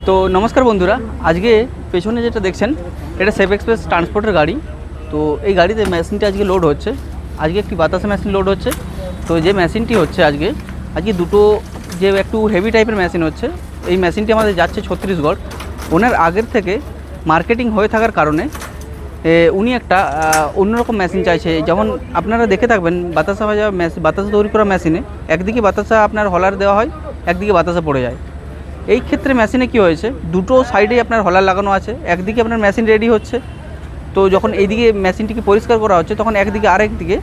তো নমস্কার বন্ধুরা, আজকে পেছনে যেটা দেখছেন এটা সেফ এক্সপ্রেস ট্রান্সপোর্টের গাড়ি। তো এই গাড়িতে মেশিনটি আজকে লোড হচ্ছে। আজকে একটি বাতাসা মেশিন লোড হচ্ছে। তো যে মেশিনটি হচ্ছে আজকে দুটো যে একটু হেভি টাইপের মেশিন হচ্ছে, এই মেশিনটি আমাদের যাচ্ছে ছত্তিশগড়। ওনার আগের থেকে মার্কেটিং হয়ে থাকার কারণে উনি একটা অন্যরকম মেশিন চাইছে। যেমন আপনারা দেখে থাকবেন বাতাসা ভাজা বাতাসা তৈরি করা মেশিনে একদিকে বাতাসা আপনার হলার দেওয়া হয়, একদিকে বাতাসা পড়ে যায়। এই ক্ষেত্রে মেশিনে কি হয়েছে, দুটো সাইডেই আপনার হলার লাগানো আছে। একদিকে আপনার মেশিন রেডি হচ্ছে, তো যখন এইদিকে মেশিনটিকে পরিষ্কার করা হচ্ছে তখন একদিকে আরেকদিকে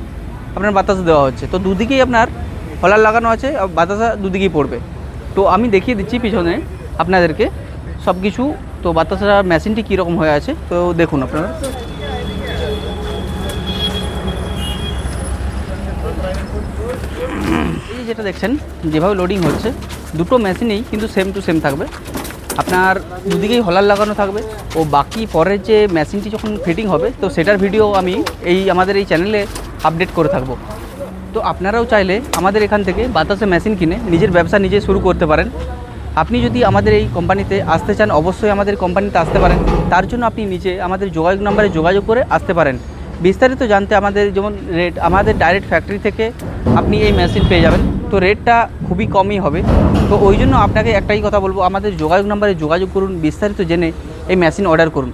আপনার বাতাসা দেওয়া হচ্ছে। তো দুদিকেই আপনার হলার লাগানো আছে, বাতাসা দুদিকেই পড়বে। তো আমি দেখিয়ে দিচ্ছি পিছনে আপনাদেরকে সব কিছু। তো বাতাসা মেশিনটি কীরকম হয়ে আছে তো দেখুন আপনারা। এই যেটা দেখছেন যেভাবে লোডিং হচ্ছে, দুটো মেশিনেই কিন্তু সেম টু সেম থাকবে। আপনার দুদিকেই হলার লাগানো থাকবে। ও বাকি পরের যে মেশিনটি যখন ফিটিং হবে তো সেটার ভিডিও আমি আমাদের এই চ্যানেলে আপডেট করে থাকবো। তো আপনারাও চাইলে আমাদের এখান থেকে বাতাসা মেশিন কিনে নিজের ব্যবসা নিজে শুরু করতে পারেন। আপনি যদি আমাদের এই কোম্পানিতে আসতে চান অবশ্যই আমাদের কোম্পানিতে আসতে পারেন। তার জন্য আপনি নিচে আমাদের যোগাযোগ নাম্বারে যোগাযোগ করে আসতে পারেন। বিস্তারিত জানতে আমাদের যেমন রেট, আমাদের ডাইরেক্ট ফ্যাক্টরি থেকে আপনি এই মেশিন পেয়ে যাবেন। তো রেটটা খুবই কমই হবে। তো ওই জন্য আপনাকে একটাই কথা বলবো, আমাদের যোগাযোগ নাম্বারে যোগাযোগ করুন, বিস্তারিত জেনে এই মেশিন অর্ডার করুন।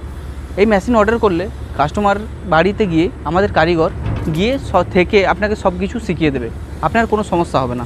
এই মেশিন অর্ডার করলে কাস্টমার বাড়িতে গিয়ে আমাদের কারিগর গিয়ে থেকে আপনাকে সব কিছু শিখিয়ে দেবে, আপনার কোনো সমস্যা হবে না।